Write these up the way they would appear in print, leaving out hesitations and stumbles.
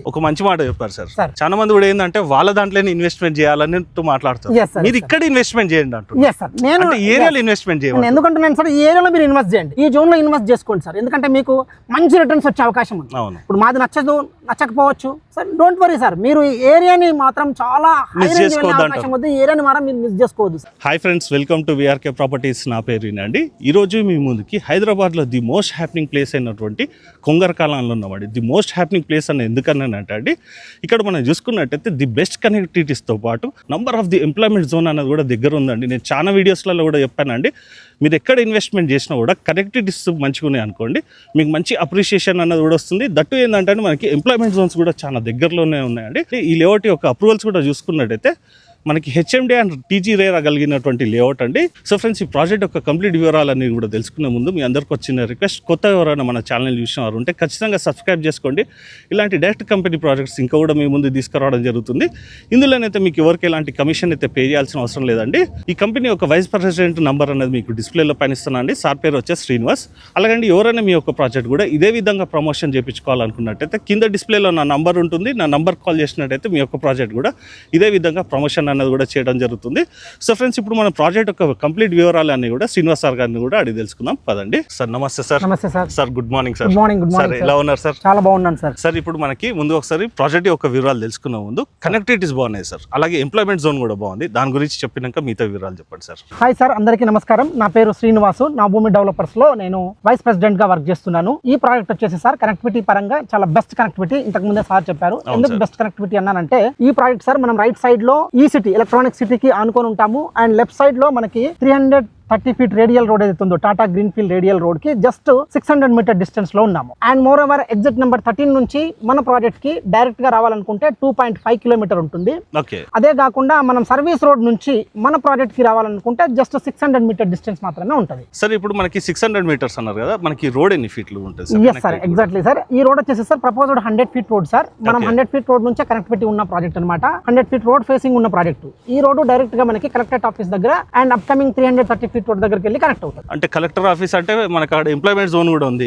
ఒక మంచి మాట చెప్పారు సార్. చాలా మంది కూడా ఏంటంటే వాళ్ళ దాంట్లోనే ఇన్వెస్ట్మెంట్ చేయాలని మాట్లాడుతారు. మీరు ఇక్కడ ఇన్వెస్ట్మెంట్ చేయండి అంటారు. నేను ఏరియాలో ఇన్వెస్ట్మెంట్ చేయండి. ఎందుకంటున్నాను సార్, ఈ ఏరియాలో మీరు ఇన్వెస్ట్ చేయండి, ఈ జోన్ లో ఇన్వెస్ట్ చేసుకోండి సార్. ఎందుకంటే మీకు మంచి రిటర్న్స్ వచ్చే అవకాశం ఉంది. ఇప్పుడు మాది నచ్చకపోవచ్చు సార్, డోంట్ వరీ సార్. మీరు ఈ ఏరియాని మాత్రం చాలా అవకాశం ఉంది. ఈ ఏరియాని మాత్రం మీరు మిస్ చేసుకోవద్దు sir. Hi friends, welcome to VRK properties. నా పేరు అండి. ఈ రోజు మీ ముందుకి హైదరాబాద్ లో ది మోస్ట్ హ్యాపెనింగ్ ప్లేస్ అయినటువంటి కొంగర్ కలాన్లో ఉన్నామండి. ది మోస్ట్ హ్యాపెనింగ్ ప్లేస్ అని ఎందుకన్నానంటే అండి, ఇక్కడ మనం చూసుకున్నట్టయితే ది బెస్ట్ కనెక్టివిటీస్తో పాటు number of the employment zone అనేది కూడా దగ్గర ఉందండి. నేను చాలా వీడియోస్లలో కూడా చెప్పానండి, మీరు ఎక్కడ ఇన్వెస్ట్మెంట్ చేసినా కూడా కనెక్టివిటీస్ మంచిగా ఉన్నాయి అనుకోండి, మీకు మంచి అప్రిషియేషన్ అన్నది కూడా వస్తుంది. దట్టు ఏంటంటే మనకి ఎంప్లాయ్మెంట్ జోన్స్ కూడా చాలా దగ్గరలోనే ఉన్నాయండి. ఈ లేఅవుట్ యొక్క అప్రూవల్స్ కూడా చూసుకున్నట్టయితే మనకి హెచ్ఎండి అండ్ టీజీ రేరా కలిగినటువంటి లేఅవుట్ అండి. సో ఫ్రెండ్స్, ఈ ప్రాజెక్ట్ యొక్క కంప్లీట్ వివరాలన్నీ కూడా తెలుసుకునే ముందు మీ అందరికి వచ్చిన రిక్వెస్ట్, కొత్త ఎవరైనా మన ఛానల్ చూసిన వారు ఉంటే ఖచ్చితంగా సబ్స్క్రైబ్ చేసుకోండి. ఇలాంటి డైరెక్ట్ కంపెనీ ప్రాజెక్ట్స్ ఇంకా కూడా మీ ముందు తీసుకురావడం జరుగుతుంది. ఇందులోనైతే మీకు ఎవరికి ఎలాంటి కమిషన్ అయితే పే చేయాల్సిన అవసరం లేదండి. ఈ కంపెనీ యొక్క వైస్ ప్రెసిడెంట్ నంబర్ అనేది మీకు డిస్ప్లేలో పైన ఇస్తున్నానండి. సార్ పేరు వచ్చేసి శ్రీనివాస్. అలాగండి ఎవరైనా మీ యొక్క ప్రాజెక్ట్ కూడా ఇదే విధంగా ప్రమోషన్ చేయించుకోవాలనుకున్నట్టయితే కింద డిస్ప్లేలో నా నంబర్ ఉంటుంది. నా నంబర్ కాల్ చేసినట్టయితే మీ యొక్క ప్రాజెక్ట్ కూడా ఇదే విధంగా ప్రమోషన్ అన్నది కూడా చేయడం జరుగుతుంది. సో ఫ్రెండ్స్, ఇప్పుడు మన ప్రాజెక్ట్ యొక్క కంప్లీట్ వివరాలన్నీ కూడా శ్రీనివాస్ సార్ గారిని కూడా అడిగి తెలుసుకుందాం. పదండి సార్. నమస్తే సార్. నమస్తే sir. Sir good morning sir. Good morning. Sir ఎలా ఉన్నారు సార్? చాలా బాగున్నాను సార్. సార్, ఇప్పుడు మనకి ముందు ఒకసారి ప్రాజెక్ట్ యొక్క వివరాలు తెలుసుకున్న ముందు కనెక్టివిటీస్ బాగున్నాయి సార్, అలాగే ఎంప్లాయ్మెంట్ జోన్ కూడా బాగుంది. దాని గురించి చెప్పినాక మిగతా వివరాలు చెప్పండి సార్. హాయ్ సార్, అందరికీ నమస్కారం. నా పేరు శ్రీనివాసు. నా భూమి డెవలపర్స్ లో నేను వైస్ ప్రెసిడెంట్ గా వర్క్ చేస్తున్నాను. ఈ ప్రాజెక్ట్ వచ్చేసి సార్ కనెక్టివిటీ పరంగా చాలా బెస్ట్ కనెక్టివిటీ. ఇంతకు ముందే సార్ చెప్పారు. ఎందుకు బెస్ట్ కనెక్టివిటీ అన్నానంటే, ఈ ప్రాజెక్ట్ సార్ మనం రైట్ సైడ్ లో ఈ సిటీ ఎలక్ట్రానిక్ సిటీకి ఆనుకొని ఉంటాము. అండ్ లెఫ్ట్ సైడ్ లో మనకి 330 feet రేడియల్ రోడ్ ఏదైతే ఉందో టాటా గ్రీన్ఫీల్డ్ రేడియల్ రోడ్ కి జస్ట్ 600 మీటర్ డిస్టెన్స్ లో ఉన్నాము. And more over exit number 13 నుంచి మన ప్రాజెక్ట్ కి డైరెక్ట్ గా రావాలనుకుంటే 2.5 కిలోమీటర్ ఉంటుంది. అదే కాకుండా మనం సర్వీస్ రోడ్ నుంచి మన ప్రాజెక్ట్ కి రావాలనుకుంటే జస్ట్ 600 మీటర్ డిస్టెన్స్ మాత్రమే ఉంటుంది. సార్, ఇప్పుడు మనకి 600 మీటర్స్ అన్నారు కదా, మనకి రోడ్ ఎన్ని ఫీట్లు ఉంటుంది? Yes sir, exactly sir. ఈ రోడ్ వచ్చేసి sir proposed 100 feet road sir. మనం 100 feet రోడ్ నుంచే కనెక్టివిటీ ఉన్న ప్రాజెక్ట్ అనమాట. 100 feet రోడ్ ఫేసింగ్ ఉన్న ప్రాజెక్ట్. ఈ రోడ్ డైరెక్ట్ గా మనకి కలెక్టరేట్ ఆఫీస్ దగ్గర అండ్ అప్కమింగ్ 330 feet రోడ్ దగ్గరికి వెళ్ళి కనెక్ట్ అవుతుంది. అంటే కలెక్టర్ ఆఫీస్ అంటే మనకి అక్కడ ఎంప్లాయ్మెంట్ జోన్ కూడా ఉంది.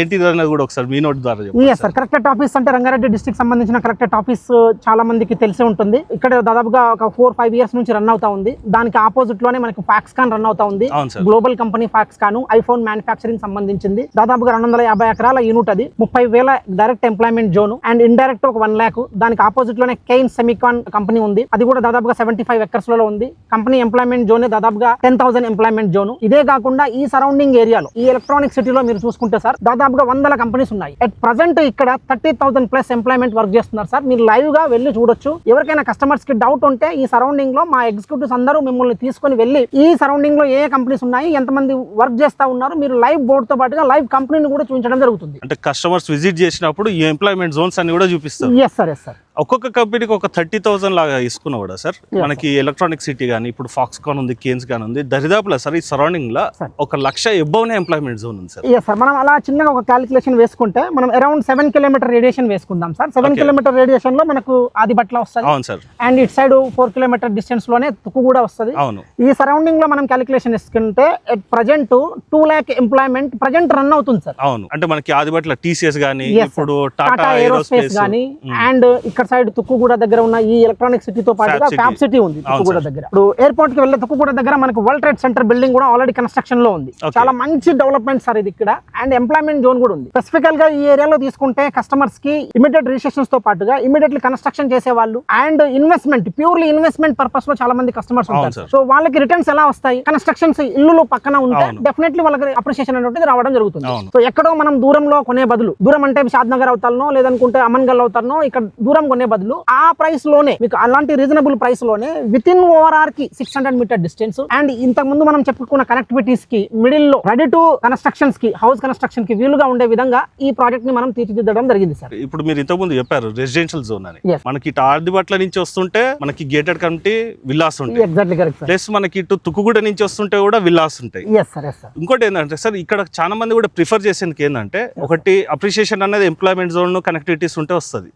ఏంటి కూడా ఒకసారి మీ నోట్ ద్వారా చెప్పండి. సార్, కలెక్టరేట్ ఆఫీస్ అంటే రంగారెడ్డి డిస్ట్రిక్ట్ సంబంధించిన కలెక్టరేట్ ఆఫీస్ చాలా మందికి తెలిసే ఉంటుంది. ఇక్కడ దాదాపుగా ఒక 4-5 years నుంచి రన్ అవుతా ఉంది. దానికి ఆపోజిట్ లోనే మనకి ఫాక్స్కాన్ రన్ అవుతా ఉంది. Global company Foxconn iPhone manufacturing సంబంధించింది. దాదాపుగా 250 ఎకరాల యూనిట్. అది 30,000 direct employment zone and indirect ఒక 1 lakh. దానికి ఆపోజిట్ లోనే కెయిన్ సెమికాన్ కంపెనీ ఉంది. అది కూడా దాదాపుగా 75 acres లో ఉంది. కంపెనీ ఎంప్లాయ్మెంట్ జోన్ దాదాపుగా 10,000 ఎంప్లాయ్మెంట్ జోన్. ఇదే కాకుండా ఈ సరౌండింగ్ ఏరియాలో ఈ ఎలక్ట్రానిక్ సిటీలో మీరు చూసుకుంటే సార్ దాదాపుగా 100 కంపెనీస్ ఉన్నాయి. అట్ ప్రజెంట్ ఇక్కడ 30,000+ ఎంప్లాయ్మెంట్ వర్క్ చేస్తున్నారు సార్. మీరు లైవ్ గా వెళ్ళి చూడొచ్చు. ఎవరికైనా కస్టమర్స్ కి డౌట్ ఉంటే ఈ సరౌండింగ్ లో మా ఎగ్జిక్యూటివ్స్ అందరూ మిమ్మల్ని తీసుకొని వెళ్ళి ఈ సరౌండింగ్ లో ఏ కంపెనీస్ ఉన్నాయి, ఎంతమంది వర్క్ చేస్తా ఉన్నారు, మీరు లైవ్ బోర్డ్ తో పాటుగా లైవ్ కంపెనీని కూడా చూపించడం జరుగుతుంది. అంటే కస్టమర్స్ విజిట్ చేసినప్పుడు ఈ ఎంప్లాయ్మెంట్ జోన్స్ అన్ని కూడా చూపిస్తారు. Yes sir, yes sir. ఒక్కొక్క కంపెనీకి ఒక 30,000 లాగా తీసుకున్నా కూడా సార్ మనకి ఎలక్ట్రానిక్ సిటీ కానీ ఇప్పుడు ఫాక్స్కాన్ ఉంది, కేన్స్ కానీ ఉంది, దరిదాపులో సార్ ఈ సరౌండింగ్ లో 1,00,000 ఎబోవ్నే ఎంప్లాయ్మెంట్ జోన్ ఉంది సార్. సార్, మనం అలా చిన్నగా ఒక క్యాలిక్యులేషన్ వేసుకుంటే మనం అరౌండ్ 7 kilometer రేడియేషన్ వేసుకుందాం సార్. 7 kilometer రేడియేషన్ లో మనకు ఆదిబట్ల వస్తుంది. అవును sir. And it side 4 kilometer distance లోనే తుక్కు కూడా వస్తుంది. అవును. ఈ సరౌండింగ్ లో మనం క్యాలిక్యులేషన్ వేసుకుంటే at present 2 lakh employment present run అవుతుంది సార్. అవును. అంటే మనకి ఆదిబట్ల టీసీఎస్ గానీ ఇప్పుడు టాటా ఏరోస్పేస్ గానీ అండ్ ఇక్కడ సైడ్ తుక్కుగూడ దగ్గర ఉన్న ఈ ఎలక్ట్రానిక్ సిటీ తో పాటుగా ఫ్యాబ్ సిటీ ఉంది తుక్కుగూడ దగ్గర. ఇప్పుడు ఎయిర్పోర్ట్ కి వెళ్ళే తుక్కుగూడ దగ్గర మనకు వరల్డ్ ట్రేడ్ సెంటర్ బిల్డింగ్ కూడా ఆల్రెడీ కన్స్ట్రక్షన్ లో ఉంది. చాలా మంచి డెవలప్మెంట్ సార్ ఇది ఇక్కడ. అండ్ ఎంప్లాయ్మెంట్ జోన్ కూడా ఉంది. స్పెసిఫికల్ గా ఈ ఏరియాలో తీసుకుంటే కస్టమర్స్ కి ఇమీడియట్ రిజిస్ట్రేషన్స్ తో పాటుగా ఇమీడియట్లీ కన్స్ట్రక్షన్ చేసే వాళ్ళు and investment purely investment purpose లో చాలా మంది కస్టమర్స్ ఉంటారు. సో వాళ్ళకి రిటర్న్స్ ఎలా వస్తాయి, కన్స్ట్రక్షన్స్ ఇల్లు పక్కన ఉంటే డెఫినెట్లీ వాళ్ళకి అప్రిషియేషన్ అనేది రావడం జరుగుతుంది. సో ఎక్కడో మనం దూరంలో కొనే బదులు, దూరం అంటే షాద్ నగర్ అవుతానో లేదనుకుంటే అమన్ గల్ అవుతానో, ఇక్కడ దూరం కొనే బదులు ఆ ప్రైస్ లోనే మీకు అలాంటి రీజనబుల్ ప్రైస్ లోనే విత్ ఇన్ ఓఆర్ఆర్ కి 600 మీటర్ డిస్టెన్స్ అండ్ ఇంతకు ముందు మనం చెప్పుకున్న కనెక్టివిటీస్ కి మిడిల్ లో రెడీ టు కన్స్ట్రక్షన్స్ కి హౌస్ కన్స్ట్రక్షన్ కి వీలుగా ఉండే విధంగా ఈ ప్రాజెక్ట్ ని మనం తీర్చిదిద్దడం జరిగింది సార్. ఇప్పుడు మీరు ఇంతకు ముందు చెప్పారు రెసిడెన్షియల్ జోన్ అని. Yes. మనకి ఇటు ఆర్దిబట్ల నుంచి వస్తుంటే మనకి గేటెడ్ కమిటీ విల్లాస్ ఉంటాయి. Exactly correct sir. ప్లస్ మనకి ఇటు తుక్కుగూడ నుంచి వస్తుంటే కూడా విల్లాస్ ఉంటాయి. Yes sir. ఇంకోటి ఏంటంటే సార్ ఇక్కడ చాలా మంది కూడా ప్రిఫర్ చేసేందుకు ఏంటంటే ఒకటి అప్రిషియేషన్ అనేది ఎంప్లాయ్మెంట్ జోన్ కనెక్టివిటీస్ ఉంటే వస్తుంది.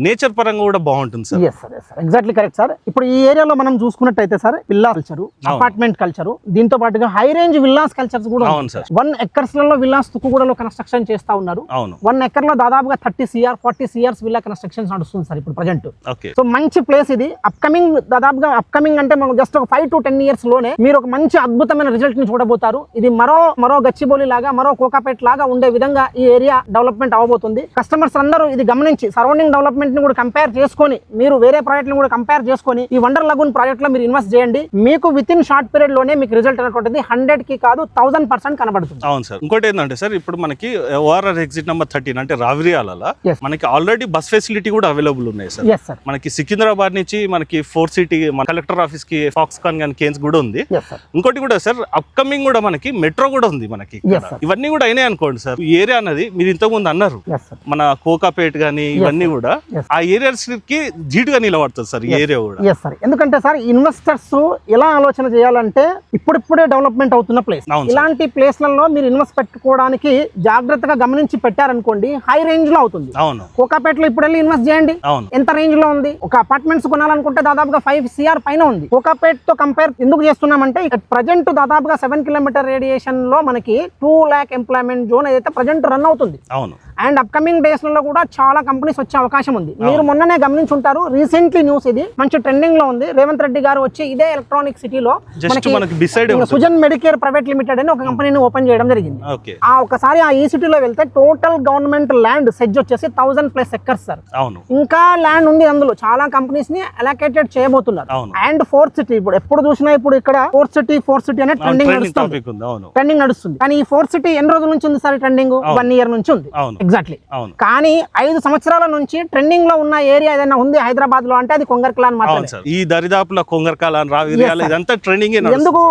నేచర్ పరంగా కూడా బాగుంటుంది సార్. Exactly correct sir. ఇప్పుడు ఈ ఏరియాలో మనం చూసుకున్నట్టయితే sir villa culture, apartment culture, దీంతో పాటుగా హై రేంజ్ విల్లాస్ కల్చర్స్ కూడా 1 ఎకర్స్ లలో విల్లాస్ తుక్కుగూడలో కన్స్ట్రక్షన్ చేస్తా ఉన్నారు. 1 ఎకర్ లో దాదాపుగా 30 CR 40 CR విల్లా కన్స్ట్రక్షన్ నడుస్తుంది సార్ ఇప్పుడు ప్రజెంట్. సో మంచి ప్లేస్ ఇది. దాదాపుగా అప్కమింగ్ అంటే మనం జస్ట్ ఒక 5 to 10 years లోనే మీరు ఒక మంచి అద్భుతమైన రిజల్ట్ ని చూడబోతారు. ఇది మరో గచ్చిబౌలి లాగా మరో కోకాపేట్ లాగా ఉండే విధంగా ఈ ఏరియా డెవలప్మెంట్ అవబోతుంది. కస్టమర్స్ అందరూ ఇది గమనించి సరౌండింగ్ డెవలప్మెంట్ ని కూడా కంపేర్ చేసుకొని మీరు వేరే ప్రాజెక్ట్ ని కూడా కంపేర్ చేసుకొని ఈ వండర్ లగూన్ ప్రాజెక్ట్ లో మీరు ఇన్వెస్ట్ చేయండి. మీకు విత్ ఇన్ షార్ట్ పీరియడ్ లోనే మీకు రిజల్ట్ అనేటువంటిది 100 కి కాదు 1000% కనబడుతుంది. అవును సార్. ఇంకోటి ఏంటంటే సార్ ఇప్పుడు మనకి ఓఆర్ఆర్ ఎగ్జిట్ నెంబర్ 13 అంటే రావిరియాలలో మనకి ఆల్రెడీ బస్ ఫెసిలిటీ కూడా అవైలబుల్ ఉన్నాయి సార్. మనకి సికింద్రాబాద్ నుంచి మనకి 4 సిటీ మన కలెక్టర్ ఆఫీస్ కి ఫాక్స్కాన్ కానీ కేన్స్ కూడా ఉంది. ఇంకోటి కూడా సార్ అప్కమింగ్ కూడా మనకి మెట్రో కూడా ఉంది మనకి. ఇవన్నీ కూడా అయినాయి అనుకోండి సార్. ఈ ఏరియా అనేది మీరు ఇంతకు ముందు అన్నారు మన కోకాపేట్ గానీ ఇవన్నీ కూడా ఆ ఏరియాస్ కి జీటుగా నిలబడుతుంది సార్ ఈ ఏరియా కూడా. ఎందుకంటే సార్ ఇన్వెస్టర్స్ ఎలా ఆలోచన చేయాలంటే ఇప్పుడిప్పుడే డెవలప్మెంట్ అవుతున్న ప్లేస్, ఇలాంటి ప్లేస్లలో మీరు ఇన్వెస్ట్ పెట్టుకోవడానికి జాగ్రత్తగా గమనించి పెట్టారనుకోండి హై రేంజ్ లో అవుతుంది. అవును. కోకాపేట్ లో ఇప్పుడు వెళ్ళి ఇన్వెస్ట్ చేయండి. ఎంత రేంజ్ లో ఉంది? ఒక అపార్ట్మెంట్స్ కొనాలనుకుంటే దాదాపుగా 5 CR పైన ఉంది. కోకాపేట్ తో కంపేర్ ఎందుకు చేస్తున్నామంటే ప్రజెంట్ దాదాపుగా 7 కిలోమీటర్ రేడియేషన్ లో మనకి 2 lakh ఎంప్లాయ్మెంట్ జోన్ ఏదైతే ప్రజెంట్ రన్ అవుతుంది. అవును. అండ్ అప్కమింగ్ డేస్ లో కూడా చాలా కంపెనీస్ వచ్చే అవకాశం ఉంది. మీరు మొన్ననే గమనించుంటారు, రీసెంట్లీ న్యూస్ ఇది మంచి ట్రెండింగ్ లో ఉంది. రేవంత్ రెడ్డి గారు వచ్చి ఇదే ఎలక్ట్రానిక్ సిటీలో సుజన్ మెడికేర్ ప్రైవేట్ లిమిటెడ్ అని ఒక కంపెనీని ఓపెన్ చేయడం జరిగింది. ఆ ఒకసారి ఆ ఈ సిటీలో వెళ్తే టోటల్ గవర్నమెంట్ ల్యాండ్ సెజ్ వచ్చేసి 1000+ ఎకర్స్ సార్. ఇంకా ల్యాండ్ ఉంది, అందులో చాలా కంపెనీస్ ని అలొకేటెడ్ చేయబోతున్నారు. అండ్ 4th సిటీ ఇప్పుడు ఎప్పుడు చూసినా ఇప్పుడు ఇక్కడ 4th సిటీ అనే ట్రెండింగ్ నడుస్తుంది. కానీ ఈ 4th సిటీ ఎన్ని రోజుల నుంచి ఉంది సార్ ట్రెండింగ్? 1 year నుంచి ఉంది. ఎగ్జాక్ట్లీ. కానీ 5 సంవత్సరాల నుంచి ట్రెండింగ్ లో ఉన్న ఏరియా ఏదైనా ఉంది హైదరాబాద్ లో అంటే అది కొంగర్కలాన్ మాత్రమే. ఈ దరిదాపులో కొంగర్కలాన్ రావిరియాల ఇదంతా ట్రెండింగ్. ఎందుకు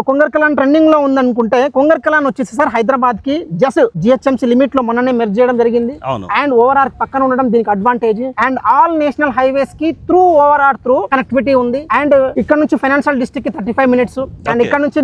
కొంగర్కలాన్ ట్రెండింగ్ లో ఉంది అనుకుంటే కొంగర్కలాన్ వచ్చేసి సార్ హైదరాబాద్ కి జస్ట్ GHMC లిమిట్ లో మొన్ననే మెర్జ్ చేయడం జరిగింది. అండ్ ఓఆర్ఆర్ పక్కన ఉండడం దీనికి advantage. And all national highways కి త్రూ ఓఆర్ఆర్ త్రూ కనెక్టివిటీ ఉంది. అండ్ ఇక్కడ నుంచి ఫైనాన్షియల్ డిస్ట్రిక్ట్ కి 35 minutes. అండ్ ఇక్కడ నుంచి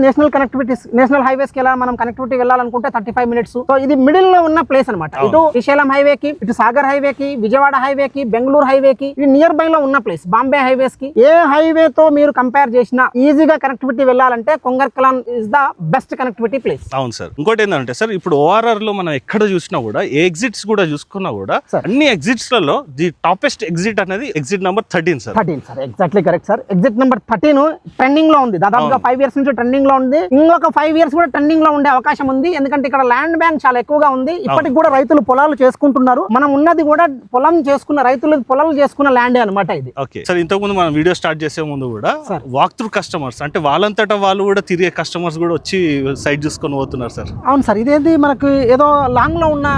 నేషనల్ హైవేస్ కి మనం కనెక్టివిటీ వెళ్ళాలనుకుంటే 35 minutes. సో ఇది మిడిల్ లో ఉన్న ప్లేస్ అనమాట. ఇటు శ్రీశైలం హైవే కి, ఇటు సాగర్ హైవే కి, విజయవాడ హైవే కి, బెంగళూరు హైవే కి, ఇది నియర్ బై లో ఉన్న ప్లేస్. బాంబే హైవేస్ కి ఏ హైవే తో మీరు కంపేర్ చేసినా ఈజీగా కనెక్టివిటీ వెళ్ళాలంటే Kongarkalan is the best connectivity place. అవును సార్. ఇంకోటి ఏంటంటే సార్ ఇప్పుడు ఓఆర్ఆర్ లో మనం ఎక్కడ చూసినా కూడా ఏ ఎగ్జిట్స్ కూడా చూసుకున్నా కూడా అన్ని ఎగ్జిట్స్ లలో ది టాపెస్ట్ ఎగ్జిట్ అనేది exit number 13 sir. Exactly correct sir. Exit number 13 trending లో ఉంది. దాదాపుగా 5 years నుంచి ట్రెండింగ్ లో ఉంది. ఇంకొక 5 years కూడా ట్రెండింగ్ లో ఉండే అవకాశం ఉంది. ఎందుకంటే ఇక్కడ ల్యాండ్ బ్యాంక్ చాలా ఎక్కువగా ఉంది. ఇప్పటికి కూడా రైతులు పొలాలు చేసుకుంటున్నారు. మనం ఉన్నది కూడా పొలాలు చేసుకున్న ల్యాండ్ అనమాట ఇది. Okay sir. ఇంతకు ముందు మనం వీడియో స్టార్ట్ చేసే ముందు కూడా వాక్ త్రూ కస్టమర్స్ అంటే వాళ్ళంతటా వాళ్ళు కూడా తిరిగే కస్టమర్స్ కూడా వచ్చి సైట్ చూసుకొని పోతున్నారు సార్. అవును సార్. ఇదేంటి మనకు ఏదో లాంగ్ లో ఉన్న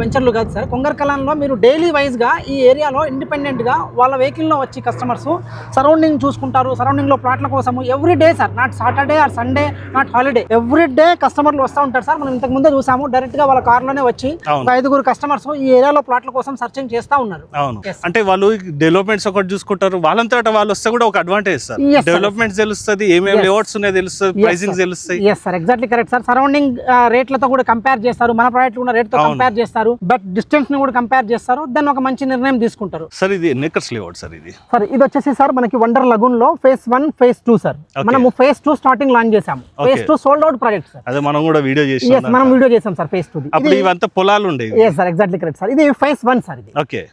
వెంచర్లు కాదు సార్. కొంగర్కలాన్ లో మీరు డైలీ వైజ్ గా ఈ ఏరియాలో ఇండిపెండెంట్ గా వాళ్ళ వెహికల్ లో వచ్చి కస్టమర్స్ సరౌండింగ్ చూసుకుంటారు. సరౌండింగ్ లో ప్లాట్ల కోసం every day sir, not Saturday or Sunday, not holiday, every day కస్టమర్లు వస్తూ ఉంటారు సార్. మనం ఇంతకు ముందే చూసాము, డైరెక్ట్ గా వాళ్ళ కార్ లోనే వచ్చి 5 కస్టమర్స్ ఈ ఏరియాలో ప్లాట్ల కోసం సర్చింగ్ చేస్తా ఉన్నారు. అవును. అంటే వాళ్ళు డెవలప్మెంట్స్ ఒకటి చూసుకుంటారు. వాళ్ళంతటా వాళ్ళు వస్తే కూడా ఒక అడ్వాంటేజ్ సార్. డెవలప్మెంట్స్ తెలుస్తుంది, ఏమేమి లేఅవుట్స్ ఉన్నాయి తెలుస్తుంది, ప్రైసింగ్ తెలుస్తాయి. Yes sir, exactly correct sir. Surrounding రేట్లతో కూడా కంపేర్ చేస్తారు, మన ప్రాజెక్ట్ ఉన్న రేట్ తో కంపేర్ చేస్తారు, బట్ డిస్టెన్స్ ని కూడా కంపేర్ చేస్తారు. దెన్ ఒక మంచి నిర్ణయం తీసుకుంటారు సార్. ఇది నెక్కర్స్ లేఅవుట్ సార్. ఇది వచ్చేసి సార్ మనకి వండర్ లగూన్ లో phase 1 phase 2 సార్. మనము phase 2 స్టార్టింగ్ లాంచ్ చేసాము. phase 2 sold out project sir. అదే మనం కూడా వీడియో చేసాం. మనం వీడియో చేసాం సార్ phase 2. అప్పుడు ఇవంతా పొలాలు ఉండేవి. yes sir, exactly correct sir. ఇది phase 1 సార్. ఇది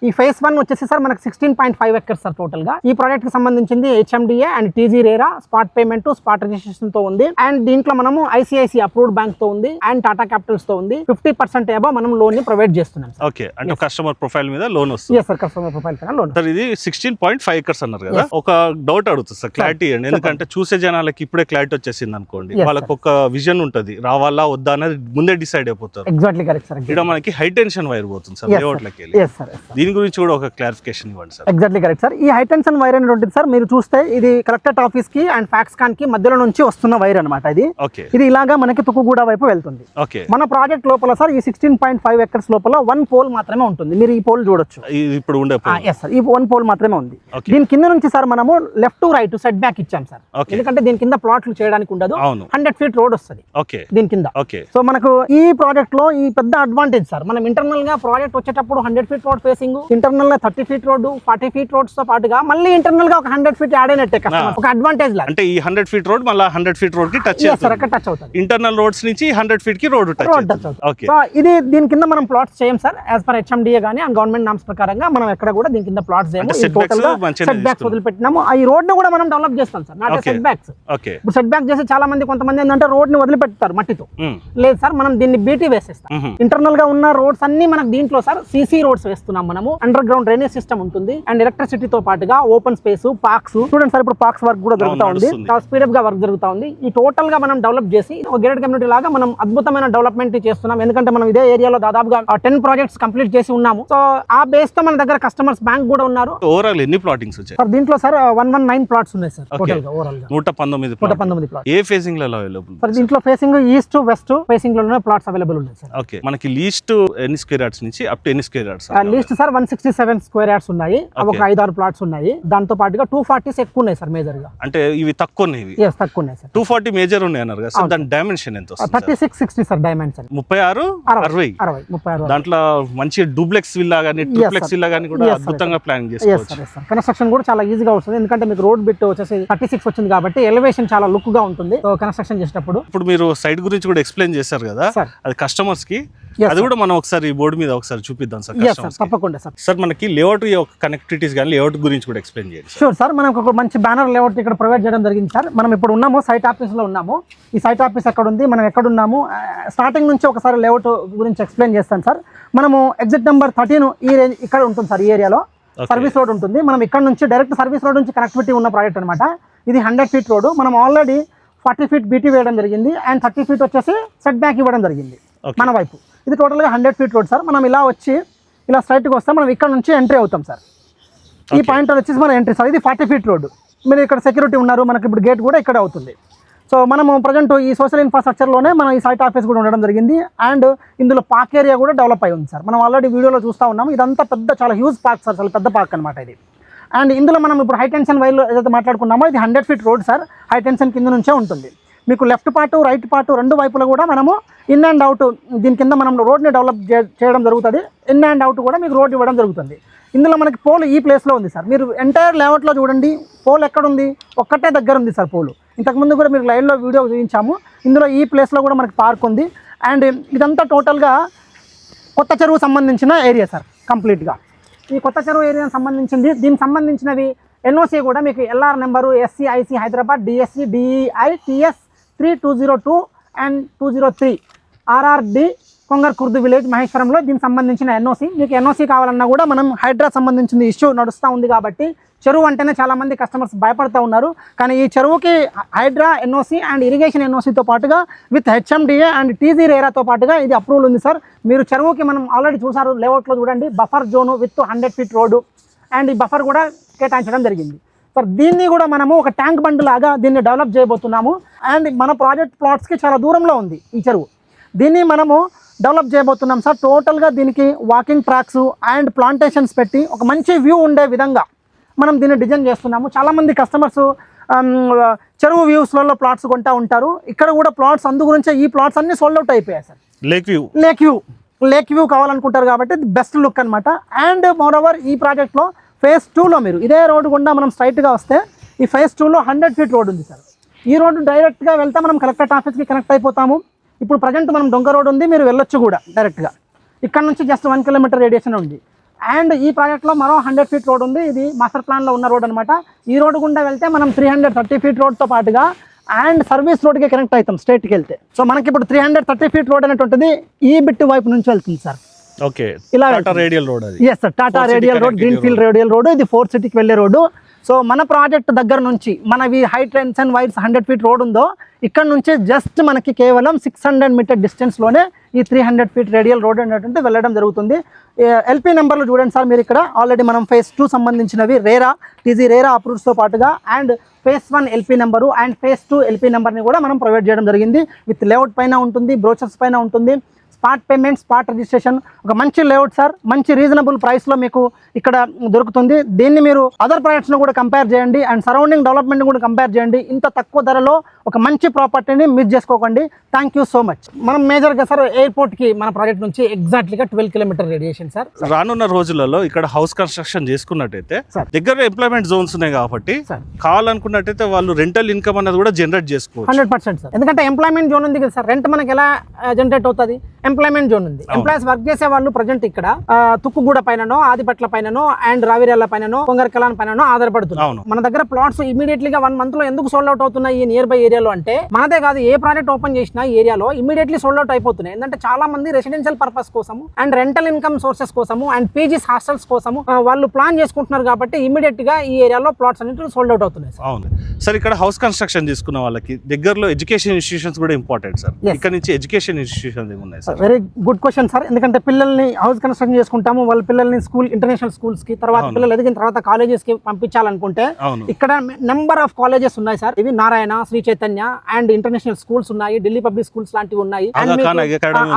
ఈ phase 1 వచ్చేసి సార్ మనకి 16.5 acres సార్ టోటల్ గా. ఈ ప్రాజెక్ట్ కి సంబంధించింది HMDA and TG RERA spot payment spot registration తో ఉంది. అండ్ దీంట్లో మనము ICICI అప్రూవ్డ్ బ్యాంక్ తో ఉంది అండ్ టాటా క్యాపిటల్స్ తో ఉంది. 50% అబౌవ్ మనం లోన్ ని ప్రొవైడ్ చేస్తున్నాం. ఓకే. అంటే కస్టమర్ ప్రొఫైల్ మీద లోన్ వస్తుంది. yes సార్, కస్టమర్ ప్రొఫైల్ మీద లోన్. సార్ ఇది 16.5 acres అన్నారు కదా. ఒక డౌట్ అడుగుతుంది సార్, క్లారిటీ అండి. ఎందుకంటే చూసే జనాలకి ఇప్పుడే క్లారిటీ వచ్చేసింది అనుకోండి, వాళ్ళకి ఒక విజన్ ఉంటది, రావాలా వద్దా అనేది ముందే డిసైడ్ అయిపోతారు. Exactly correct sir. ఇక్కడ మనకి హైట్ టెన్షన్ వైర్ పోతుంది సార్ లేఅవుట్లోకి వెళ్ళి. Yes sir. దీని గురించి కూడా ఒక క్లారిఫికేషన్ ఇవ్వండి సార్. Exactly correct sir. ఈ హై టెన్షన్ వైర్ అనేటువంటిది సార్ మీరు చూస్తే ఇది కలెక్టరేట్ ఆఫీస్ కి అండ్ ఫ్యాక్స్కాన్ కి మధ్యలో నుంచి వస్తున్న వైర్ అనమాట. ఇది ఇలాగా మనకి తుక్కుగూడ వైపు వెళ్తుంది. మన ప్రాజెక్ట్ లోపల సార్ ఈ 16.5 ఎకర్స్ లోపల 1 పోల్ మాత్రమే ఉంటుంది. మీరు ఈ పోల్ చూడొచ్చు ఇప్పుడు ఉండే. ఎస్ సార్, ఈ 1 పోల్ మాత్రమే ఉంది. దీని కింద నుంచి సార్ మనము left to right set back ఇచ్చాం సార్. ఎందుకంటే దీని కింద ప్లాట్లు చేయడానికి ఉండదు. 100 feet రోడ్ వస్తుంది దీని కింద. సో మనకు ఈ ప్రాజెక్ట్ లో ఈ పెద్ద అడ్వాంటేజ్ సార్, మనం ఇంటర్నల్ గా ప్రాజెక్ట్ వచ్చేటప్పుడు 100 feet రోడ్ ఫేసింగ్, ఇంటర్నల్ గా 30 feet రోడ్, 40 feet రోడ్స్ తో పాటుగా మళ్ళీ ఇంటర్నల్ గా ఒక 100 feet యాడ్ అయినట్టే ఒక అడ్వాంటేజ్ లాగా. అంటే ఈ 100 feet రోడ్ మళ్ళీ 100 feet రోడ్ కి టచ్ అవుతుంది. ఇంటర్నల్ రోడ్స్ నుంచి 100 feet కి రోడ్ టచ్ అవుతుంది. సో ఇది దీని కింద మనం ప్లాట్స్ చేయం సార్. యాజ్ పర్ హెచ్ఎండిఏ గానీ అండ్ గవర్నమెంట్ నామ్స్ ప్రకారంగా మనం ఎక్కడ కూడా దీని కింద ప్లాట్స్ చేయము. టోటల్ గా సెట్ బ్యాక్స్ వదిలిపెట్టినాము. ఈ రోడ్ ని కూడా మనం డెవలప్ చేస్తాం సార్, నాట్ సెట్ బ్యాక్స్. ఇప్పుడు సెట్ బ్యాక్ చేసి చాలా మంది కొంతమంది ఏంటంటే రోడ్ ని వదిలిపెడతారు మట్టితో. లేదు సార్, మనం దీన్ని బీటీ వేసేస్తాం. ఇంటర్నల్ గా ఉన్న రోడ్స్ అన్ని మనకు దీంట్లో సార్ సీసీ రోడ్స్ వేస్తున్నాం మనము. అండర్ గ్రౌండ్ డ్రైనేజ్ సిస్టమ్ ఉంటుంది అండ్ ఎలక్ట్రిసిటీ తో పాటుగా ఓపెన్ స్పేస్, పార్క్స్ చూడండి సార్. ఇప్పుడు పార్క్స్ వర్క్ కూడా జరుగుతూ ఉంది, స్పీడప్ గా వర్క్ జరుగుతూ ఉంది. ఈ టోటల్ గా మనం డెవలప్ చేసి ఒక గేటెడ్ కమ్యూనిటీ లాగా మనం అద్భుతమైన డెవలప్మెంట్ చేస్తున్నాం. ఎందుకంటే మనం ఇదే ఏరియాలో దాదాపుగా 10 ప్రాజెక్ట్స్ కంప్లీట్ చేసి ఉన్నాము. సో ఆ బేస్ తో మన దగ్గర కస్టమర్స్ బ్యాంక్ కూడా ఉన్నారు. ఓవరాల్ ఎన్ని ప్లాటింగ్స్ వచ్చాయి సార్ దీంట్లో సార్ 119 ప్లాట్స్ ఉన్నాయి సార్ టోటల్ గా. ఓవరాల్ గా 119 ప్లాట్స్. ఏ ఫేసింగ్ లో అవైలబుల్ సార్? దీంట్లో facing east to west facing లోనే ప్లాట్స్ అవైలబుల్ ఉన్నాయి సార్. ఓకే, మనకి లీస్ట్ ఎన్ని స్క్వేర్ యార్డ్స్ నుంచి అప్ టు ఎన్ని square yards? Least sir 167 square yards ఉన్నాయి. ఒక 5-6 ప్లాట్స్ ఉన్నాయి. దాంతో పాటుగా 240s ఎక్కువ ఉన్నాయి సార్ మేజర్ గా. అంటే ఇవి తక్కువ ఉన్నాయి. yes తక్కువ ఉన్నాయి సార్. 240 మేజర్ ఉన్నాయి అన్నారు కదా సార్. దాని డైమెన్షన్ ఎంత వస్తుంది? 36-60 సార్ డైమెన్షన్. 36-60 దాంట్లో మంచి డూప్లెక్స్ విల్లా గానీ ట్రిప్లెక్స్ విల్లా గానీ కూడా అద్భుతంగా ప్లాన్ చేసుకోవచ్చు. కన్స్ట్రక్షన్ కూడా చాలా ఈజీగా వస్తుంది. ఎందుకంటే మీకు రోడ్ బిట్ వచ్చేసి 36 వచ్చింది కాబట్టి ఎలివేషన్ చాలా లుక్ గా ఉంటుంది కన్స్ట్రక్షన్ చేసేటప్పుడు. ఇప్పుడు మీరు సైట్ గురించి కూడా ఎక్స్ప్లెయిన్ చేశారు కదా, అది కస్టమర్స్ కి, అది కూడా మనం ఒకసారి బోర్డు మీద ఒకసారి చూపిద్దాం సార్. తప్పకుండా సార్. సార్ మనకి లేఅవుట్ కనెక్టివిటీస్ కానీ లేఅవుట్ గురించి కూడా ఎక్స్ప్లెయిన్ చేయండి. Sure sir. మనకు ఒక మంచి బ్యానర్ లేఅవుట్ ఇక్కడ ప్రొవైడ్ చేయడం జరిగింది సార్. మనం ఇప్పుడు ఉన్నాము సైట్ ఆఫీస్ లో ఉన్నాము. ఈ సైట్ ఆఫీస్ ఎక్కడ ఉంది, మనం ఎక్కడ ఉన్నాము, స్టార్టింగ్ నుంచి ఒకసారి లేఅవుట్ గురించి ఎక్స్ప్లెయిన్ చేస్తాను సార్. మనము ఎగ్జిట్ నెంబర్ 13 ఈ రేంజ్ ఇక్కడ ఉంటుంది సార్. ఈ ఏరియాలో సర్వీస్ రోడ్ ఉంటుంది. మనం ఇక్కడ నుంచి డైరెక్ట్ సర్వీస్ రోడ్ నుంచి కనెక్టివిటీ ఉన్న ప్రాజెక్ట్ అనమాట. ఇది 100 feet రోడ్. మనం ఆల్రెడీ 40 feet బీటీ వేయడం జరిగింది అండ్ 30 feet వచ్చేసి సెట్ బ్యాక్ ఇవ్వడం జరిగింది మన వైపు. ఇది టోటల్గా 100 feet రోడ్ సార్. మనం ఇలా వచ్చి ఇలా స్ట్రైట్గా వస్తే మనం ఇక్కడ నుంచి ఎంట్రీ అవుతాం సార్. ఈ పాయింట్ వచ్చేసి మన ఎంట్రీ సార్. ఇది 40 feet రోడ్. మీరు ఇక్కడ సెక్యూరిటీ ఉన్నారు, మనకి ఇప్పుడు గేట్ కూడా ఇక్కడ అవుతుంది. సో మనము ప్రజెంట్ ఈ సోషల్ ఇన్ఫ్రాస్ట్రక్చర్లోనే మనం ఈ సైట్ ఆఫీస్ కూడా ఉండడం జరిగింది అండ్ ఇందులో పార్క్ ఏరియా కూడా డెవలప్ అయి ఉంది సార్. మనం ఆల్రెడీ వీడియోలో చూస్తూ ఉన్నాము. ఇదంతా పెద్ద చాలా హ్యూజ్ పార్క్ సార్, చాలా పెద్ద పార్క్ అనమాట ఇది. అండ్ ఇందులో మనం ఇప్పుడు హై టెన్షన్ వైర్లో ఏదైతే మాట్లాడుకున్నామో ఇది 100 feet road sir. High tension కింద నుంచే ఉంటుంది. మీకు లెఫ్ట్ పార్ట్ రైట్ పార్ట్ రెండు వైపులా కూడా మనము ఇన్ అండ్ అవుట్ దీని కింద మనం రోడ్ని డెవలప్ చేయడం జరుగుతుంది. ఇన్ అండ్ అవుట్ కూడా మీకు రోడ్ ఇవ్వడం జరుగుతుంది. ఇందులో మనకి పోల్ ఈ ప్లేస్లో ఉంది సార్. మీరు ఎంటైర్ లేఅవుట్లో చూడండి, పోల్ ఎక్కడుంది, ఒక్కటే దగ్గర ఉంది సార్ పోలు. ఇంతకుముందు కూడా మీరు లైవ్లో వీడియో చూపించాము. ఇందులో ఈ ప్లేస్లో కూడా మనకి పార్క్ ఉంది. అండ్ ఇదంతా టోటల్గా కొత్త చెరువు సంబంధించిన ఏరియా సార్. కంప్లీట్గా ఈ కొత్త చెరువు ఏరియాకి సంబంధించింది. దీనికి సంబంధించినవి ఎన్ఓసి కూడా మీకు LR number SCIC Hyderabad DSC DEI TS 3202 and 203 RRD Kongar Khurd village మహేశ్వరంలో దీనికి సంబంధించిన ఎన్ఓసి. మీకు ఎన్ఓసి కావాలన్నా కూడా మనం హైడ్రా సంబంధించిన ఇష్యూ నడుస్తూ ఉంది కాబట్టి చెరువు అంటేనే చాలామంది కస్టమర్స్ భయపడుతూ ఉన్నారు. కానీ ఈ చెరువుకి హైడ్రా ఎన్ఓసి అండ్ ఇరిగేషన్ ఎన్ఓసితో పాటుగా విత్ HMDA అండ్ TZ రేరాతో పాటుగా ఇది అప్రూవల్ ఉంది సార్. మీరు చెరువుకి మనం ఆల్రెడీ చూసారు లేఅవుట్లో చూడండి, buffer zone with 100 feet road and ఈ బఫర్ కూడా కేటాయించడం జరిగింది సార్. దీన్ని కూడా మనము ఒక ట్యాంక్ బండ్ లాగా దీన్ని డెవలప్ చేయబోతున్నాము. అండ్ మన ప్రాజెక్ట్ ప్లాట్స్కి చాలా దూరంలో ఉంది ఈ చెరువు. దీన్ని మనము డెవలప్ చేయబోతున్నాం సార్. టోటల్గా దీనికి వాకింగ్ ట్రాక్స్ అండ్ ప్లాంటేషన్స్ పెట్టి ఒక మంచి వ్యూ ఉండే విధంగా మనం దీన్ని డిజైన్ చేస్తున్నాము. చాలామంది కస్టమర్స్ చెరువు వ్యూస్లలో ప్లాట్స్ కొంటూ ఉంటారు. ఇక్కడ కూడా ప్లాట్స్ అందు గురించే ఈ ప్లాట్స్ అన్ని సోల్డ్ అవుట్ అయిపోయాయి సార్. లేక్ వ్యూ కావాలనుకుంటారు కాబట్టి బెస్ట్ లుక్ అనమాట. అండ్ మోరోవర్ ఈ ప్రాజెక్ట్లో phase 2లో మీరు ఇదే రోడ్డు గుండా మనం స్ట్రైట్గా వస్తే ఈ phase 2లో 100 feet రోడ్ ఉంది సార్. ఈ రోడ్డు డైరెక్ట్గా వెళ్తే మనం కలెక్టరేట్ ఆఫీస్కి కనెక్ట్ అయిపోతాము. ఇప్పుడు ప్రజెంట్ మనం దొంగ రోడ్ ఉంది, మీరు వెళ్ళొచ్చు కూడా డైరెక్ట్గా. ఇక్కడ నుంచి జస్ట్ 1 kilometer రేడియేషన్ ఉంది. అండ్ ఈ ప్రాజెక్ట్లో మరో 100 feet రోడ్ ఉంది. ఇది మాస్టర్ ప్లాన్లో ఉన్న రోడ్ అనమాట. ఈ రోడ్డు గుండా వెళ్తే మనం 330 feet రోడ్తో పాటుగా అండ్ సర్వీస్ రోడ్కి కనెక్ట్ అవుతాం స్ట్రైట్కి వెళ్తే. సో మనకి ఇప్పుడు 330 feet రోడ్ అనేటువంటిది ఈ బిట్ వైపు నుంచి వెళ్తుంది సార్. ఓకే, ఇలా టాటా రేడియల్ రోడ్ అది. Yes sir, Tata radial road, green field radial road. ఇది 4 cityకి వెళ్ళే రోడ్డు. సో మన ప్రాజెక్ట్ దగ్గర నుంచి మనవి high tension wires 100 feet road ఉందో ఇక్కడ నుంచి జస్ట్ మనకి కేవలం 600 మీటర్ డిస్టెన్స్లోనే ఈ 300 ఫీట్ రేడియల్ రోడ్ అనేటువంటి వెళ్ళడం జరుగుతుంది. ఎల్పీ నెంబర్లు చూడండి సార్, మీరు ఇక్కడ ఆల్రెడీ మనం ఫేజ్ 2 సంబంధించినవి టీజీ రేరా అప్రూవ్స్తో పాటుగా and phase 1 LP number and phase 2 LP నెంబర్ని కూడా మనం ప్రొవైడ్ చేయడం జరిగింది. విత్ లేఅవుట్ పైన ఉంటుంది, బ్రోచర్స్ పైన ఉంటుంది, స్పాట్ పేమెంట్, స్పాట్ రిజిస్ట్రేషన్. ఒక మంచి లేఅవుట్ సార్, మంచి రీజనబుల్ ప్రైస్లో మీకు ఇక్కడ దొరుకుతుంది. దీన్ని మీరు అదర్ ప్రాజెక్ట్స్ను కూడా కంపేర్ చేయండి అండ్ సరౌండింగ్ డెవలప్మెంట్ కూడా కంపేర్ చేయండి. ఇంత తక్కువ ధరలో ఒక మంచి ప్రాపర్టీని మిస్ చేసుకోకండి. Thank you so much. మనం మేజర్గా సార్ ఎయిర్పోర్ట్కి మన ప్రాజెక్ట్ నుంచి ఎగ్జాక్ట్లీగా 12 కిలోమీటర్ రేడియేషన్ సార్. రానున్న రోజులలో ఇక్కడ హౌస్ కన్స్ట్రక్షన్ చేసుకున్నట్టయితే దగ్గర ఎంప్లాయ్మెంట్ జోన్స్ ఉన్నాయి కాబట్టి కావాలనుకున్నట్టయితే వాళ్ళు రెంటల్ ఇన్కమ్ అనేది కూడా జనరేట్ చేసుకోవచ్చు 100% సార్. ఎందుకంటే ఎంప్లాయ్మెంట్ జోన్ ఉంది కదా సార్, రెంట్ మనకి ఎలా జనరేట్ అవుతుంది? ఎంప్లాయ్మెంట్ జోన్ ఉంది. ఎంప్లాయీస్ వర్క్ చేసే వాళ్ళు ప్రజెంట్ ఇక్కడ తుక్కుగూడ పైననో, ఆదిపట్ల పైననో అండ్ రావిరేళ్ల పైననో, కొంగరకలాన్ పైననో ఆధారపడుతుంది. మన దగ్గర ప్లాట్స్ ఇమీడియట్లీగా 1 మంత్ లో ఎందుకు సోల్డ్ అవుట్ అవుతున్నాయి ఈ నియర్ బై ఏరియాలో అంటే, మనదే కాదు ఏ ప్రాజెక్ట్ ఓపెన్ చేసినా ఈ ఏరియాలో ఇమీడియట్లీ సోల్డ్ అవుట్ అయిపోతున్నాయి. ఎందుకంటే చాలా మంది రెసిడెన్షియల్ పర్పస్ కోసము అండ్ రెంటల్ ఇన్కమ్ సోర్సెస్ కోసము అండ్ పీజీస్ హాస్టల్స్ కోసము వాళ్ళు ప్లాన్ చేసుకుంటున్నారు కాబట్టి ఇమీడియట్ గా ఈ ఏరియాలో ప్లాట్స్ అన్నిటి సోల్డ్ అవుట్ అవుతున్నాయి. అవును సార్, ఇక్కడ హౌస్ కన్స్ట్రక్షన్ చేసుకున్న వాళ్ళకి దగ్గరలో ఎడ్యుకేషన్ ఇన్స్టిట్యూషన్స్ కూడా ఇంపార్టెంట్ సార్. ఇక్కడ నుంచి ఎడ్యుకేషన్ ఇన్స్టిట్యూషన్స్ ఏమున్నాయి sir? Very good question sir. ఎందుకంటే పిల్లల్ని హౌస్ కన్స్ట్రక్షన్ చేసుకుంటాము, వాళ్ళ పిల్లల్ని స్కూల్ ఇంటర్నేషనల్ స్కూల్స్ కి, తర్వాత పిల్లలు ఎదిగిన తర్వాత కాలేజెస్ కి పంపించాలనుకుంటే ఇక్కడ నెంబర్ ఆఫ్ కాలేజెస్ ఉన్నాయి సార్. ఇవి Narayana, Sri Chaitanya and international schools ఉన్నాయి, ఢిల్లీ పబ్లిక్ స్కూల్స్ లాంటివి ఉన్నాయి,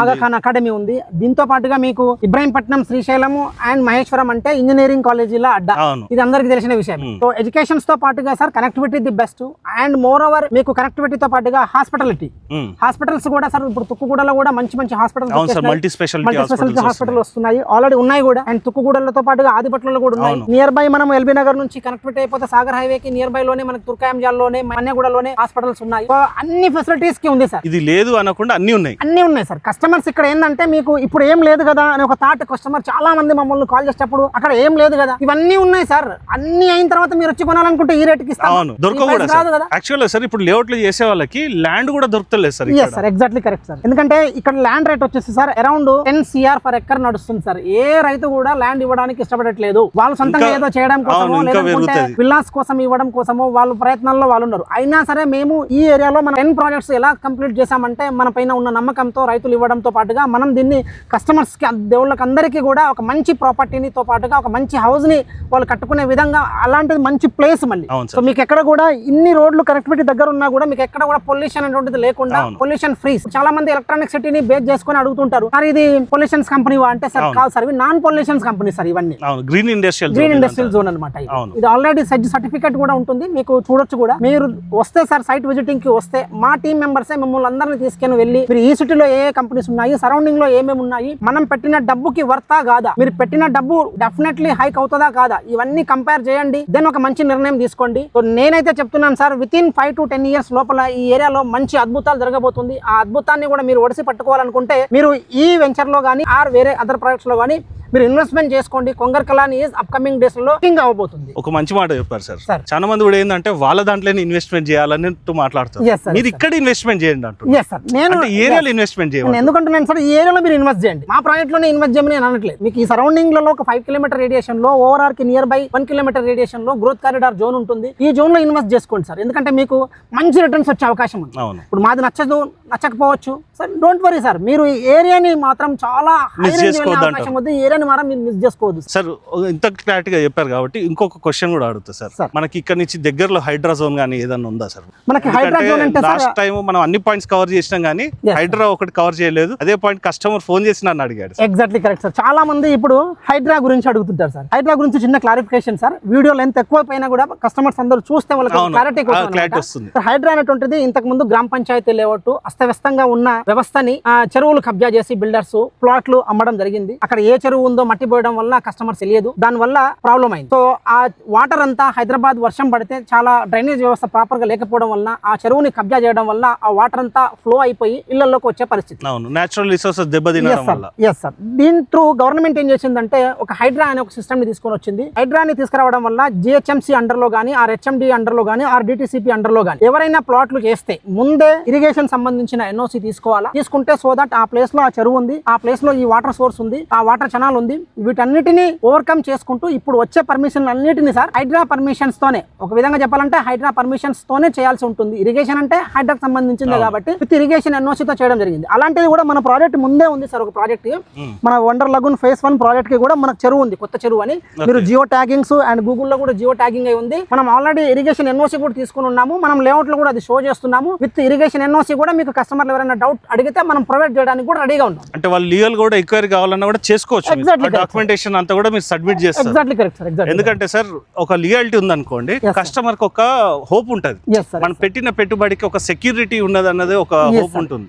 ఆగాఖాన్ అకాడమీ ఉంది. దీంతో పాటుగా మీకు ఇబ్రాహీంపట్నం, శ్రీశైలము అండ్ మహేశ్వరం అంటే ఇంజనీరింగ్ కాలేజీల అడ్డా, ఇది అందరికి తెలిసిన విషయం. సో ఎడ్యుకేషన్స్ తో పాటుగా sir connectivity the best and more over మీకు కనెక్టివిటీతో పాటుగా హాస్పిటాలిటీ, హాస్పిటల్స్ కూడా సార్ ఇప్పుడు తుక్కుగూడలో కూడా మంచి మంచి హాస్పిటల్స్, మల్టీ స్పెషాలిటీ హాస్పిటల్ వస్తున్నాయి, ఆల్రెడీ ఉన్నాయి కూడా. అండ్ తుక్కుగూడలతో పాటుగా ఆదిపట్లలో కూడా ఉన్నాయి. నియర్ బై మనం ఎల్బీ నగర్ నుంచి కనెక్టివిటీ అయిపోతే సాగర్ హైవే కి నియర్ బై లోనే మనకి తుర్కాయంజాల్లోనే, మన్యగూడలోనే హాస్పిటల్స్ ఉన్నాయి. అన్ని ఫెసిలిటీస్ కి ఉంది సార్. ఇది లేదు అనకుండా అన్ని ఉన్నాయి సార్. కస్టమర్స్ ఇక్కడ ఏంటంటే మీకు ఇప్పుడు ఏం లేదు కదా అని ఒక థాట్, కస్టమర్ చాలా మంది మమ్మల్ని కాల్ చేసేటప్పుడు అక్కడ ఏం లేదు కదా, ఇవన్నీ ఉన్నాయి సార్. అన్ని అయిన తర్వాత మీరు వచ్చి కొనాలనుకుంటే ఈ రేట్ కి ఇస్తాను, దొరకదు కదా. యాక్చువల్లీ సార్ ఇప్పుడు లేఅవుట్లు చేసే వాళ్ళకి ల్యాండ్ కూడా దొరుకుతలేదు sir. yes sir, exactly correct sir. ఎందుకంటే ఇక్కడ ల్యాండ్ రేట్ వచ్చేసి sir around 10 CR per acre నడుస్తుంది సార్. ఏ రైతు కూడా ల్యాండ్ ఇవ్వడానికి ఇష్టపడట్లేదు. వాళ్ళు సొంతంగా ఏదో చేయడం కోసమో లేదంటే విల్లాస్ కోసం ఇవ్వడం కోసమో వాళ్ళ ప్రయత్నాల్లో వాళ్ళు ఉన్నారు. అయినా సరే మేము ఈ ఏరియాలో మన 10 ప్రాజెక్ట్స్ ఎలా కంప్లీట్ చేశామంటే మన పైన ఉన్న నమ్మకంతో రైతులు ఇవ్వడంతో పాటుగా మనం దీన్ని కస్టమర్స్ కి, దేవుళ్ళకి అందరికీ కూడా ఒక మంచి ప్రాపర్టీని తో పాటుగా ఒక మంచి హౌస్ ని వాళ్ళు కట్టుకునే విధంగా అలాంటిది మంచి ప్లేస్ మళ్ళీ. సో మీకు ఎక్కడ కూడా ఇన్ని రోడ్లు కనెక్టివిటీ దగ్గర ఉన్నా కూడా మీకు ఎక్కడ కూడా పొల్యూషన్ అనేటువంటిది లేకుండా పొల్యూషన్ ఫ్రీ. చాలా మంది ఎలక్ట్రానిక్ సిటీని బేస్ చేసుకుని అడుగుతుంటారు, సార్ ఇది పొల్యూషన్స్ కంపెనీ అంటే సార్ కాదు సార్, ఇవి నాన్ పొల్యూషన్స్ కంపెనీ సార్. ఇవన్నీ గ్రీన్ ఇండస్ట్రియల్ జోన్ అనమాట. ఇది ఆల్రెడీ సెజ్ సర్టిఫికేట్ కూడా ఉంటుంది, మీకు చూడొచ్చు కూడా. మీరు వస్తే సార్ సైట్ విజిటింగ్ కి వస్తే మా టీం మెంబర్సే మిమ్మల్ని అందరినీ తీసుకుని వెళ్ళి మీరు ఈ సిటీలో ఏ కంపెనీస్ ఉన్నాయి, సరౌండింగ్ లో ఏమేమి ఉన్నాయి, మనం పెట్టిన డబ్బుకి వర్తా కాదా, మీరు పెట్టిన డబ్బు డెఫినెట్లీ హైక్ అవుతుందా కాదా, ఇవన్నీ కంపేర్ చేయండి, దెన్ ఒక మంచి నిర్ణయం తీసుకోండి. సో నేనైతే చెప్తున్నాను sir, with in 5 to 10 years లోపల ఈ ఏరియాలో మంచి అద్భుతాలు జరగబోతుంది. ఆ అద్భుతాన్ని కూడా మీరు ఒడిసి పట్టుకోవాలనుకుంటే మీరు ఈ వెంచర్ లో గానీ ఆర్ వేరే అదర్ ప్రాజెక్ట్స్ లో గానీ మీరు ఇన్వెస్ట్మెంట్ చేసుకోండి. కొంగరకలాన్ ఈజ్ అప్కమింగ్ డేస్ లో కింగ్ అవబోతుంది. ఒక మంచి మాట చెప్పారు సార్. చాలా మంది కూడా ఏంటంటే వాళ్ళ దాంట్లోనే ఇన్వెస్ట్మెంట్ చేయాలని మాట్లాడుతారు. మీరు ఇక్కడ ఇన్వెస్ట్మెంట్ చేయండి అంటారు. నేను ఏరియాలో ఇన్వెస్ట్మెంట్ చేయాలి ఎందుకంటున్నాను సార్. ఈ ఏరియాలో మీరు ఇన్వెస్ట్ చేయండి, మా ప్రాజెక్ట్ లోనే ఇన్వెస్ట్ చేయమని నేను అనట్లేదు. మీకు ఈ సరౌండింగ్ లో ఒక 5 కిలోమీటర్ రేడియేషన్ లో ఓవరాల్ కి నియర్ బై 1 కిలోమీటర్ రేడియేషన్ లో గ్రోత్ కారిడార్ జోన్ ఉంటుంది. ఈ జోన్ లో ఇన్వెస్ట్ చేసుకోండి సార్, ఎందుకంటే మీకు మంచి రిటర్న్స్ వచ్చే అవకాశం ఉంది. ఇప్పుడు మాది నచ్చకపోవచ్చు సార్, డోంట్ వరీ సార్. మీరు ఏరియాని మాత్రం చాలా అవకాశం ఉంది, ఈ ఏరియాని మాత్రం మీరు మిస్ చేసుకోండి సార్. ఇంత క్లారిటీగా చెప్పారు కాబట్టి ఇంకొక క్వశ్చన్ కూడా అడుగుతా సార్. మనకి ఇక్కడ నుంచి దగ్గరలో హైడ్రా జోన్ గానీ ఏదన్నా ఉందా సార్? మనకి హైడ్రా జోన్ అంటే లాస్ట్ టైం మనం అన్ని పాయింట్స్ కవర్ చేసినాం కానీ హైడ్రా ఒకటి కవర్ చేయలేదు. అదే పాయింట్ కస్టమర్ ఫోన్ చేసి నన్ను అడిగాడు. Exactly correct sir. చాలా మంది ఇప్పుడు హైడ్రా గురించి అడుగుతుంటారు సార్. హైడ్రా గురించి చిన్న క్లారిఫికేషన్ సార్. వీడియో లెంత్ ఎక్కువ పైన కూడా కస్టమర్స్ అందరూ చూస్తే వాళ్ళకి క్లారిటీ వస్తుంది. హైడ్రా అనేటువంటిది ఇంతకు ముందు గ్రామ పంచాయతీ లేఅవుట్ అస్తవ్యస్తంగా ఉన్న వ్యవస్థని చెరువులు కబ్జా చేసి బిల్డర్స్ ప్లాట్లు అమ్మడం జరిగింది. అక్కడ ఏ చెరువు ఉందో మట్టి పోయడం వల్ల కస్టమర్స్ తెలియదు, దాని వల్ల ప్రాబ్లం అయింది. సో ఆ వాటర్ అంతా హైదరాబాద్ వర్షం పడితే చాలా డ్రైనేజ్ వ్యవస్థ ప్రాపర్ గా లేకపోవడం వల్ల ఆ చెరువుని కబ్జా చేయడం వల్ల ఆ వాటర్ అంతా ఫ్లో అయిపోయి ఇళ్లలోకి వచ్చే పరిస్థితి. దీని త్రూ గవర్నమెంట్ ఏం చేసిందంటే ఒక హైడ్రా అనే ఒక సిస్టమ్ ని తీసుకొని వచ్చింది. హైడ్రాని తీసుకురావడం వల్ల జిహెచ్ఎంసీ అండర్ లో గానీ ఆర్ హెచ్ఎండి అండర్ లో గానీ ఆర్ డిటిసిపి అండర్ లో గానీ ఎవరైనా ప్లాట్లు చేస్తే ముందే ఇరిగేషన్ సంబంధించిన ఎన్ఓసి తీసుకోవాలా, తీసుకుంటే సో దట్ ఆ ప్లేస్ లో ఆ చెరువు ఉంది, ఆ ప్లేస్ లో ఈ వాటర్ సోర్స్ ఉంది, ఆ వాటర్ ఛానల్ ఉంది. వీటన్నిటిని ఓవర్కమ్ చేసుకుంటూ ఇప్పుడు వచ్చే పర్మిషన్ అన్నిటిని సార్ హైడ్రా పర్మిషన్స్ తోనే, ఒక విధంగా చెప్పాలంటే హైడ్రా పర్మిషన్స్ తోనే చేయాల్సి ఉంటుంది. ఇరిగేషన్ అంటే హైడ్రాకి సంబంధించింది కాబట్టి విత్ ఇరిగేషన్ ఎన్ఓసీతో చేయడం జరిగింది. అలాంటిది కూడా మన ప్రాజెక్ట్ ముందే ఉంది సార్. ఒక ప్రాజెక్ట్ మన వండర్ లగూన్ ఫేజ్ 1 ప్రాజెక్ట్ కి కూడా మనకు చెరువు ఉంది, కొత్త చెరువు అని. మీరు జియో ట్యాగింగ్స్ అండ్ గూగుల్లో కూడా జియో ట్యాగింగ్ అయి ఉంది. మనం ఆల్రెడీ ఇరిగేషన్ ఎన్ఓసీ కూడా తీసుకుని ఉన్నాము. మనం లేఅవుట్ లో కూడా అది షో చేస్తున్నాము. విత్ ఇరిగేషన్ ఎన్ఓసీ కూడా మీకు కస్టమర్లు ఎవరైనా డౌట్ అడిగితే మనం ప్రొవైడ్ చేయడానికి కూడా రెడీగా ఉన్నాం. అంటే వాళ్ళు లీగల్ కూడా ఎంక్వైరీ కావాలన్నా కూడా చేసుకోవచ్చు. డాక్యుమెంటేషన్ అంతా కూడా మీరు సబ్మిట్ చేస్తారు. Exactly correct sir. ఎందుకంటే సార్ ఒక లీగాలిటీ ఉందనుకోండి, కస్టమర్ కి ఒక హోప్ ఉంటుంది. మనం పెట్టిన పెట్టుబడికి ఒక సెక్యూరిటీ ఉన్నది అన్నది ఒక హోప్ ఉంటుంది.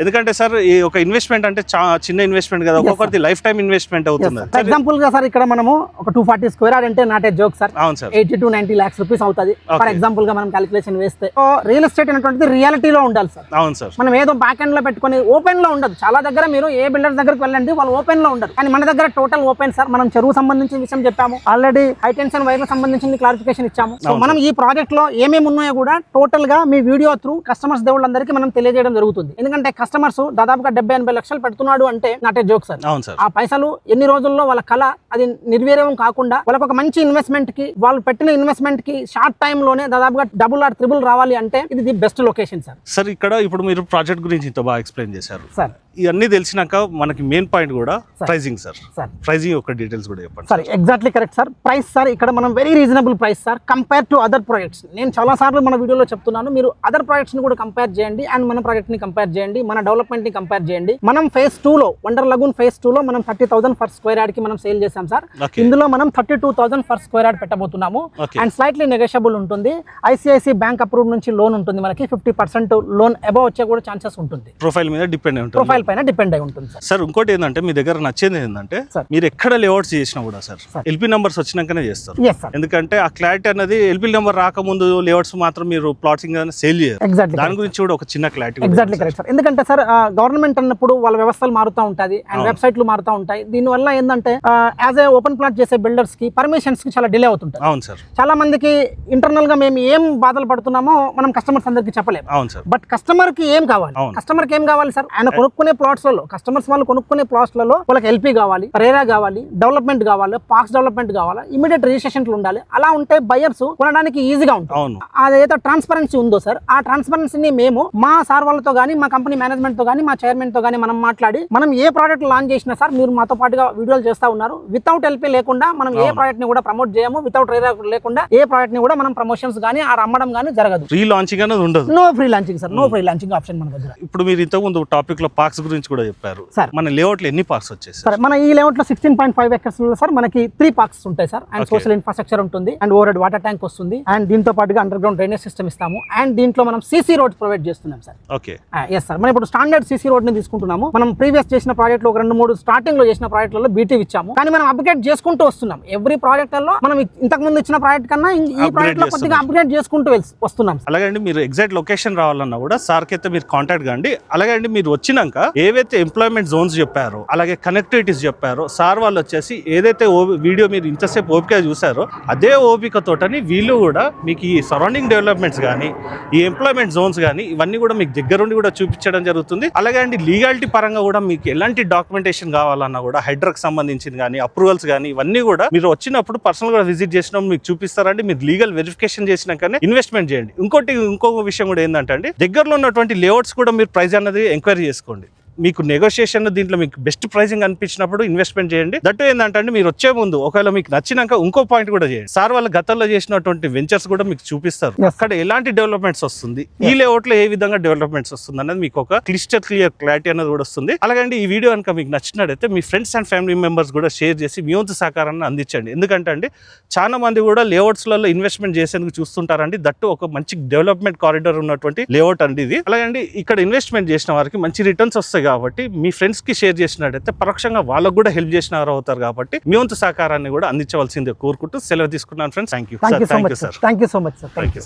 ఎందుకంటే సార్ ఈ ఒక ఇన్వెస్ట్మెంట్ అంటే చిన్న ఇన్వెస్ట్మెంట్ కదా, ఒక్కొక్కటి లైఫ్ టైం ఇన్వెస్ట్మెంట్ అవుతుంది. ఎగ్జాంపుల్ గా సార్ ఇక్కడ మనము ఒక 240 స్క్వేర్ యార్డ్ అంటే నాట్ ఏ జోక్ సార్. అవును సార్. 80 to 90 lakhs రూపీస్ అవుతుంది ఫర్ ఎగ్జాంపుల్ గా మనం క్యాలిక్యులేషన్ వేస్తే. రియల్ ఎస్టేట్ అనేటువంటిది రియాలిటీలో ఉండాలి సార్. అవును సార్. మనం ఏదో బ్యాక్ ఎండ్ లో పెట్టుకొని ఓపెన్ లో ఉండదు. చాలా దగ్గర మీరు ఏ బిల్డర్ దగ్గరకు వెళ్ళండి, వాళ్ళు ఓపెన్ లో ఉండదు. కానీ మన దగ్గర టోటల్ ఓపెన్ సార్. మనం చెరువు సంబంధించిన విషయం చెప్పాము, ఆల్రెడీ హై టెన్షన్ వైర్ల సంబంధించిన క్లారిఫికేషన్ ఇచ్చాము. సో మనం ఈ ప్రాజెక్ట్ లో ఏమేమి ఉన్నాయో కూడా టోటల్ గా మీ వీడియో త్రూ కస్టమర్స్ దేవుళ్ళందరికీ మనం తెలియజేయడం జరుగుతుంది. ఎందుకంటే కస్టమర్స్ దాదాపుగా 70-80 లక్షలు పెడుతున్నాడు అంటే నాట్ ఏ జోక్ సార్. ఆ పైసలు ఎన్ని రోజుల్లో వాళ్ళ కళ అది నిర్వీర్యం కాకుండా వాళ్ళకి ఒక మంచి ఇన్వెస్ట్మెంట్ కి, వాళ్ళు పెట్టిన ఇన్వెస్ట్మెంట్ కి షార్ట్ టైమ్ లోనే దాదాపుగా డబుల్ ఆర్ ట్రిపుల్ రావాలి అంటే ఇది the best location sir. Sir ఇక్కడ ఇప్పుడు మీరు ప్రాజెక్ట్ గురించి ఇంత బాగా ఎక్స్ప్లెయిన్ చేశారు సార్. ఇవన్నీ తెలిసినాక మనకి మెయిన్ పాయింట్ కూడా ప్రైజింగ్ సార్. ప్రైజింగ్ యొక్క డీటెయిల్స్ కూడా చెప్పండి sir. Exactly correct sir. Price sir ఇక్కడ మనం very reasonable price sir compare to other projects. నేను చాలా సార్లు మన వీడియోలో చెప్తున్నాను, మీరు అదర్ ప్రాజెక్ట్స్ ని కూడా కంపేర్ చేయండి అండ్ మన ప్రాజెక్ట్ ని కంపేర్ చేయండి, మన డెవలప్మెంట్ ని కంపేర్ చేయండి. మనం ఫేజ్ 2 లో వండర్ లగూన్ ఫేజ్ 2 లో మనం 30,000 ఫర్ స్క్వేర్ యార్డ్ కి మనం సేల్ చేసాం సార్. ఇందులో మనం 32,000 ఫర్ స్క్వేర్ యార్డ్ పెట్టబోతున్నాము అండ్ స్లైట్లీ నెగోషియబుల్ ఉంటుంది. ఐసిఐసి బ్యాంక్ అప్రూవ్ నుంచి లోన్ ఉంటుంది మనకి. 50% లోన్ అబౌవ్ వచ్చే కూడా ఛాన్సెస్ ఉంటుంది. ప్రొఫైల్ మీద డిపెండ్ ఉంటుంది. ప్రొఫైల్ పైన డిపెండ్ అయి ఉంటుంది సార్. ఇంకోటి ఏంటంటే మీ దగ్గర నచ్చేది ఏంటంటే మీరు ఎక్కడ లేఅవుట్స్ చేసినా కూడా సార్ ఎల్పీ నంబర్స్ వచ్చినాకనే చేస్తారు. ఎందుకంటే ఆ క్లారిటీ అనేది ఎల్పీ నెంబర్ రాకముందు లేఅవుట్స్ మాత్రం మీరు ప్లాట్సింగ్ సేల్ చేయరు. దాని గురించి కూడా ఒక చిన్న క్లారిటీ. Exactly correct sir. ఎందుకంటే సార్ గవర్నమెంట్ అన్నప్పుడు వాళ్ళ వ్యవస్థలు మారుతూ ఉంటుంది అండ్ వెబ్సైట్లు మారుతూ ఉంటాయి. దీనివల్ల ఏంటంటే యాజ్ ఏ ఓపెన్ ప్లాట్ చేసే బిల్డర్స్ కి పర్మిషన్స్ కి చాలా డిలే అవుతుంటాయి. అవును సార్. చాలా మందికి ఇంటర్నల్ గా మేము ఏం బాధలు పడుతున్నామో మనం కస్టమర్స్ అందరికి చెప్పలేము. అవును సార్. బట్ కస్టమర్ కి ఏం కావాలి, కస్టమర్ కి ఏం కావాలి సార్? ఆయన కొనుక్కునే ప్లాట్స్ లలో, కస్టమర్స్ వాళ్ళు కొనుక్కునే ప్లాట్స్ లలో వాళ్ళకి ఎల్పీ కావాలి, రేరా కావాలి, డెవలప్మెంట్ కావాలి, పార్క్స్ డెవలప్మెంట్ కావాలి, ఇమీడియట్ రిజిస్ట్రేషన్లు ఉండాలి. అలా ఉంటే బయర్స్ కొనడానికి ఈజీగా ఉంటుంది. అదైతే ట్రాన్స్పరెన్సీ ఉందో సార్, ఆ ట్రాన్స్పరెన్సీని మేము మా సార్ వాళ్ళతో కానీ, మా కంపెనీ మేనేజ్మెంట్ తో కానీ, మా చైర్మన్ తో కానీ మనం మాట్లాడి మనం ఏ ప్రాజెక్ట్ లాంచ్ చేసినా సార్, మీరు మాతో పాటుగా వీడియోలు చేస్తా ఉన్నారు, వితౌట్ ఎల్పీ లేకుండా మనం ఏ ప్రాజెక్ట్ ని కూడా ప్రమోట్ చేయము, వితౌట్ రేరా లేకుండా ఏ ప్రాజెక్ట్ ని కూడా మనం ప్రమోషన్స్ కానీ ఆ అమ్మడం కానీ జరగదు. ఫ్రీ లాంచింగ్ అనేది ఉండదు. No free launching sir. No free launching option మన దగ్గర. ఇప్పుడు మీరు ఇంతకు ముందు టాపిక్ లో పార్క్స్ గురించి కూడా చెప్పారు సార్. మన లేఅవుట్ లో ఎన్ని పార్క్స్ వచ్చాయి సార్? మన ఈ లేఅవుట్ లో 16.5 acres లో సార్ మనకి 3 పార్క్స్ ఉంటాయి సార్. అండ్ సోషల్ ఇన్ఫ్రాస్ట్రక్చర్ ఉంటుంది and overhead water tank వస్తుంది అండ్ దీంతో పాటుగా అండర్ గ్రౌండ్ డ్రైనేజ్ సిస్టమ్ ఇస్తాము అండ్ దీంట్లో మనం సీసీ రోడ్ ప్రొవైడ్ చేస్తున్నాం సార్. ఓకే. Yes sir. మనం ఇప్పుడు స్టాండర్డ్ సీసీ రోడ్ ని తీసుకుంటున్నాము. మనం ప్రీవియస్ చేసిన ప్రాజెక్ట్ లో ఒక 2-3 స్టార్టింగ్ లో చేసిన ప్రాజెక్టులలో బీటీ ఇచ్చాము, కానీ మనం అప్గ్రేడ్ చేసుకుంటూ వస్తున్నాం. ఎవ్రీ ప్రాజెక్ట్ లో మనం ఇంతకు ముందు ఇచ్చిన ప్రాజెక్ట్ కన్నా ఈ ప్రాజెక్ట్ లో కొద్దిగా అప్గ్రేడ్ చేసుకుంటూ వస్తున్నాం. అలాగే మీరు ఎగ్జాక్ట్ లొకేషన్ రావాలన్నా కూడా సార్ కి అయితే మీరు కాంటాక్ట్ కండి. అలాగే మీరు వచ్చినాక ఏవైతే ఎంప్లాయ్మెంట్ జోన్స్ చెప్పారో, అలాగే కనెక్టివిటీస్ చెప్పారో, సార్ వాళ్ళు వచ్చేసి ఏదైతే వీడియో మీరు ఇంతసేపు ఓపిక చూసారో అదే ఓపికతోటని వీళ్ళు కూడా మీకు ఈ సరౌండింగ్ డెవలప్మెంట్స్ కానీ, ఈ ఎంప్లాయ్మెంట్ జోన్స్ కానీ ఇవన్నీ కూడా మీకు దగ్గరుండి కూడా చూపించడం జరుగుతుంది. అలాగే లీగాలిటీ పరంగా కూడా మీకు ఎలాంటి డాక్యుమెంటేషన్ కావాలన్నా కూడా హైడ్రాకి సంబంధించింది కానీ, అప్రూవల్స్ కానీ ఇవన్నీ కూడా మీరు వచ్చినప్పుడు పర్సనల్ గా విజిట్ చేసినప్పుడు మీకు చూపిస్తారండి. మీరు లీగల్ వెరిఫికేషన్ చేసినాకనే ఇన్వెస్ట్మెంట్ చేయండి. ఇంకొక విషయం కూడా ఏంటంటే అండి, దగ్గరలో ఉన్నటువంటి లేఅవుట్స్ కూడా మీరు ప్రైస్ అనేది ఎంక్వైరీ చేసుకోండి. మీకు నెగోషియేషన్ దీంట్లో మీకు బెస్ట్ ప్రైసింగ్ అనిపించినప్పుడు ఇన్వెస్ట్మెంట్ చేయండి. దట్ ఏంటంటే మీరు వచ్చే ముందు ఒకవేళ మీకు నచ్చినాక ఇంకో పాయింట్ కూడా చేయండి. సార్ వాళ్ళ గతంలో చేసినటువంటి వెంచర్స్ కూడా మీకు చూపిస్తారు. అక్కడ ఎలాంటి డెవలప్మెంట్స్ వస్తుంది, ఈ లేఅవుట్ లో ఏ విధంగా డెవలప్మెంట్స్ వస్తుంది అనేది మీకు ఒక క్లియర్ క్లారిటీ అనేది కూడా వస్తుంది. అలాగే ఈ వీడియో కనుక మీకు నచ్చినట్టయితే మీ ఫ్రెండ్స్ అండ్ ఫ్యామిలీ మెంబర్స్ కూడా షేర్ చేసి మీ వంతు సహకారాన్ని అందించండి. ఎందుకంటే అండి చాలా మంది కూడా లేఅవుట్స్లలో ఇన్వెస్ట్మెంట్ చేసేందుకు చూస్తుంటారండి. దట్టు ఒక మంచి డెవలప్మెంట్ కారిడార్ ఉన్నటువంటి లేఅవుట్ అండి ఇది. అలాగే ఇక్కడ ఇన్వెస్ట్మెంట్ చేసిన వారికి మంచి రిటర్న్స్ వస్తాయి కాబట్టి మీ ఫ్రెండ్స్ కి షేర్ చేసినట్టయితే పరోక్షంగా వాళ్ళకు కూడా హెల్ప్ చేసిన వారు అవుతారు. కాబట్టి మీ వంతు సహకారాన్ని కూడా అందించవలసిందే కోరుకుంటూ సెలవు తీసుకున్నాను friends. Thank you sir. Thank you so much sir.